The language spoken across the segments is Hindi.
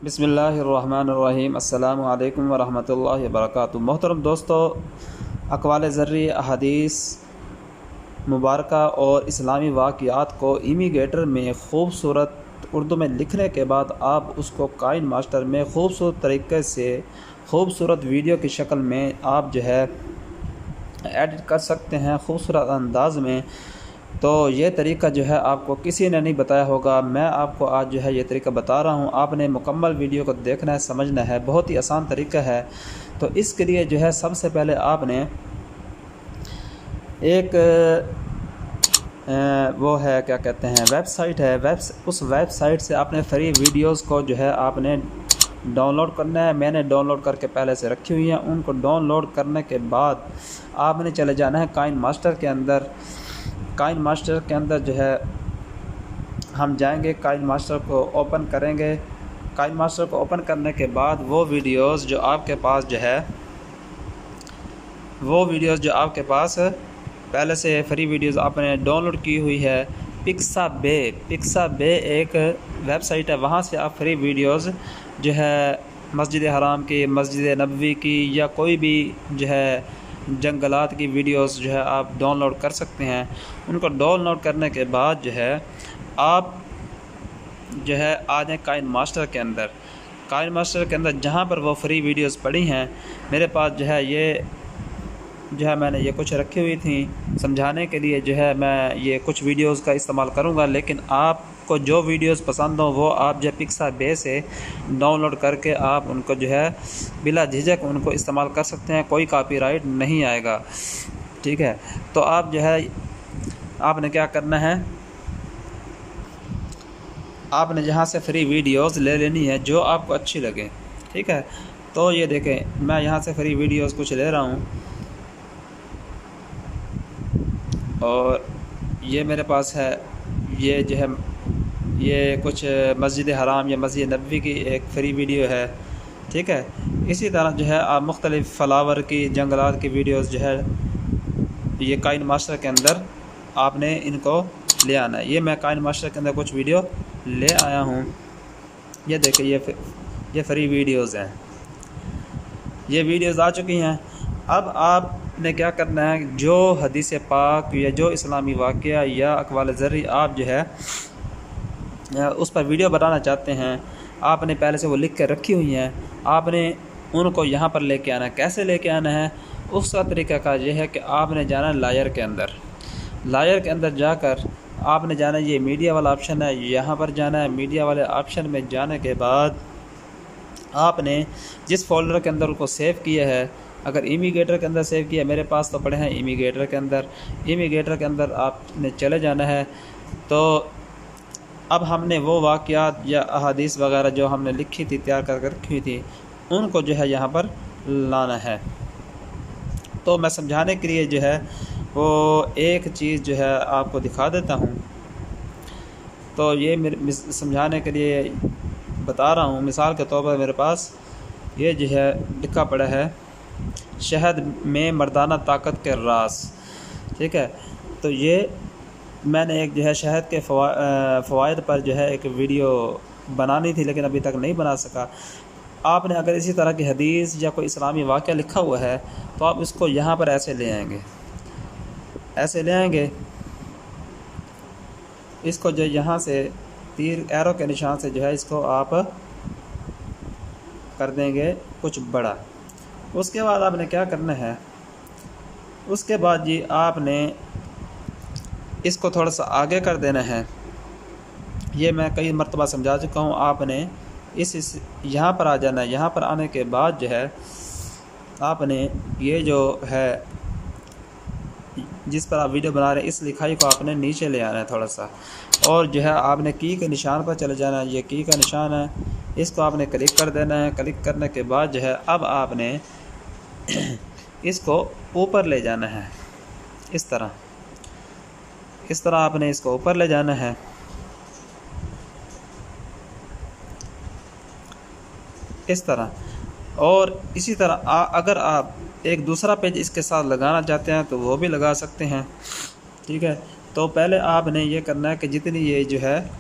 बिस्मिल्लाहिर्रहमानिर्रहीम। अस्सलामु अलैकुम वरहमतुल्लाहि वबरकातुहू। मोहतरम दोस्तों, अक़वाल ज़र्री, अहादीस मुबारका और इस्लामी वाक़ियात को इमिग्रेटर में ख़ूबसूरत उर्दू में लिखने के बाद आप उसको काइन मास्टर में ख़ूबसूरत तरीके से ख़ूबसूरत वीडियो की शक्ल में आप जो है एडिट कर सकते हैं ख़ूबसूरत अंदाज में। तो ये तरीका जो है आपको किसी ने नहीं बताया होगा, मैं आपको आज जो है ये तरीका बता रहा हूँ। आपने मुकम्मल वीडियो को देखना है, समझना है, बहुत ही आसान तरीका है। तो इसके लिए जो है सबसे पहले आपने एक वो है क्या कहते हैं वेबसाइट है, उस वेबसाइट से आपने फ्री वीडियोस को जो है आपने डाउनलोड करना है। मैंने डाउनलोड करके पहले से रखी हुई हैं। उनको डाउनलोड करने के बाद आपने चले जाना है काइन मास्टर के अंदर। काइन मास्टर के अंदर जो है हम जाएंगे, काइन मास्टर को ओपन करेंगे। काइन मास्टर को ओपन करने के बाद वो वीडियोस जो आपके पास पहले से फ्री वीडियोस आपने डाउनलोड की हुई है, पिक्साबे एक वेबसाइट है, वहाँ से आप फ्री वीडियोस जो है मस्जिद हराम की, मस्जिद नबवी की या कोई भी जो है जंगलात की वीडियोस जो है आप डाउनलोड कर सकते हैं। उनको डाउनलोड करने के बाद जो है आप जो है आ जाएँ काइन मास्टर के अंदर। काइन मास्टर के अंदर जहाँ पर वो फ्री वीडियोस पड़ी हैं, मेरे पास जो है ये जो है मैंने ये कुछ रखी हुई थी समझाने के लिए। जो है मैं ये कुछ वीडियोस का इस्तेमाल करूँगा, लेकिन आपको जो वीडियोस पसंद हो वो आप जो पिक्साबे से डाउनलोड करके आप उनको जो है बिला झिझक उनको इस्तेमाल कर सकते हैं, कोई कॉपीराइट नहीं आएगा। ठीक है, तो आप जो है आपने क्या करना है, आपने जहाँ से फ्री वीडियोस ले लेनी है जो आपको अच्छी लगे। ठीक है, तो ये देखें मैं यहाँ से फ्री वीडियोस कुछ ले रहा हूँ और ये मेरे पास है, ये जो है ये कुछ मस्जिद हराम या मस्जिद नबवी की एक फ्री वीडियो है। ठीक है, इसी तरह जो है आप मुख्तलिफ़ फ्लावर की, जंगलात की वीडियोस जो है ये काइन मास्टर के अंदर आपने इनको ले आना है। ये मैं काइन मास्टर के अंदर कुछ वीडियो ले आया हूँ। ये देखिए ये फ्री वीडियोस हैं, ये वीडियोस आ चुकी हैं। अब आपने क्या करना है, जो हदीस पाक या जो इस्लामी वाक़या या अक़वाल ज़र्री आप जो है उस पर वीडियो बनाना चाहते हैं, आपने पहले से वो लिख कर रखी हुई हैं, आपने उनको यहाँ पर लेके आना है। कैसे लेके आना है, उसका तरीका का ये है कि आपने जाना है लायर के अंदर। लायर के अंदर जाकर आपने जाना है, ये मीडिया वाला ऑप्शन है, यहाँ पर जाना है। मीडिया वाले ऑप्शन में जाने के बाद आपने जिस फोल्डर के अंदर उनको सेव किया है, अगर इमिग्रेटर के अंदर सेव किया, मेरे पास तो पड़े हैं इमिग्रेटर के अंदर। इमिग्रेटर के अंदर आपने चले जाना है। तो अब हमने वो वाक़यात या अहादीस वगैरह जो हमने लिखी थी, तैयार कर रखी हुई थी, उनको जो है यहाँ पर लाना है। तो मैं समझाने के लिए जो है वो एक चीज़ जो है आपको दिखा देता हूँ। तो ये मेरे समझाने के लिए बता रहा हूँ। मिसाल के तौर पर मेरे पास ये जो है लिखा पड़ा है, शहद में मर्दाना ताकत के राज। ठीक है, तो ये मैंने एक जो है शहद के फ़वाइद पर जो है एक वीडियो बनानी थी, लेकिन अभी तक नहीं बना सका। आपने अगर इसी तरह की हदीस या कोई इस्लामी वाक़या लिखा हुआ है तो आप इसको यहाँ पर ऐसे ले आएंगे, इसको जो यहाँ से तीर एरो के निशान से जो है इसको आप कर देंगे कुछ बड़ा। उसके बाद आपने क्या करना है, उसके बाद जी आपने इसको थोड़ा सा आगे कर देना है। ये मैं कई मरतबा समझा चुका हूँ। आपने इस यहाँ पर आ जाना है। यहाँ पर आने के बाद जो है आपने ये जो है जिस पर आप वीडियो बना रहे हैं, इस लिखाई को आपने नीचे ले आना है थोड़ा सा, और जो है आपने की के निशान पर चले जाना है। ये की का निशान है, इसको आपने क्लिक कर देना है। क्लिक करने के बाद जो है अब आपने इसको ऊपर ले जाना है। इस तरह आपने इसको ऊपर ले जाना है। इस तरह, और इसी तरह अगर आप एक दूसरा पेज इसके साथ लगाना चाहते हैं तो वो भी लगा सकते हैं। ठीक है, तो पहले आपने ये करना है कि जितनी ये जो है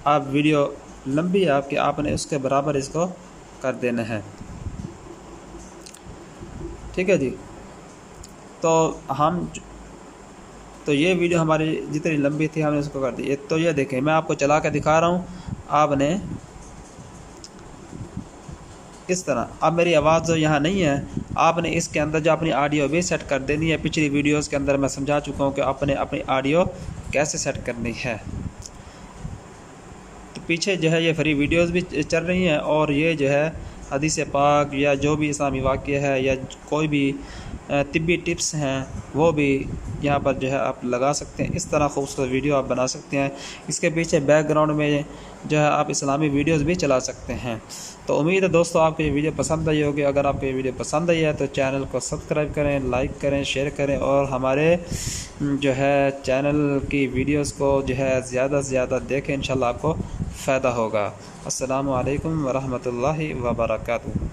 आप वीडियो लंबी है आपकी, आपने उसके बराबर इसको कर देना है। ठीक है जी। तो ये वीडियो हमारी जितनी लंबी थी हमने उसको कर दी। तो ये देखें, मैं आपको चला के दिखा रहा हूँ। आपने इस तरह, अब मेरी आवाज़ जो यहाँ नहीं है, आपने इसके अंदर जो अपनी ऑडियो भी सेट कर देनी है। पिछली वीडियोस के अंदर मैं समझा चुका हूँ कि आपने अपनी ऑडियो कैसे सेट करनी है। तो पीछे जो है ये फ्री वीडियोस भी चल रही हैं, और ये जो है हदीस पाक या जो भी इस्लामी वाक़या है या कोई भी तिब्बी टिप्स हैं वो भी यहाँ पर जो है आप लगा सकते हैं। इस तरह खूबसूरत वीडियो आप बना सकते हैं। इसके पीछे बैकग्राउंड में जो है आप इस्लामी वीडियोस भी चला सकते हैं। तो उम्मीद है दोस्तों आपको ये वीडियो पसंद आई होगी। अगर आपको ये वीडियो पसंद आई है तो चैनल को सब्सक्राइब करें, लाइक करें, शेयर करें, और हमारे जो है चैनल की वीडियोस को जो है ज़्यादा से ज़्यादा देखें। इंशाल्लाह आपको फ़ायदा होगा। अस्सलामु अलैकुम वरहमतुल्लाहि वबरकातुहू।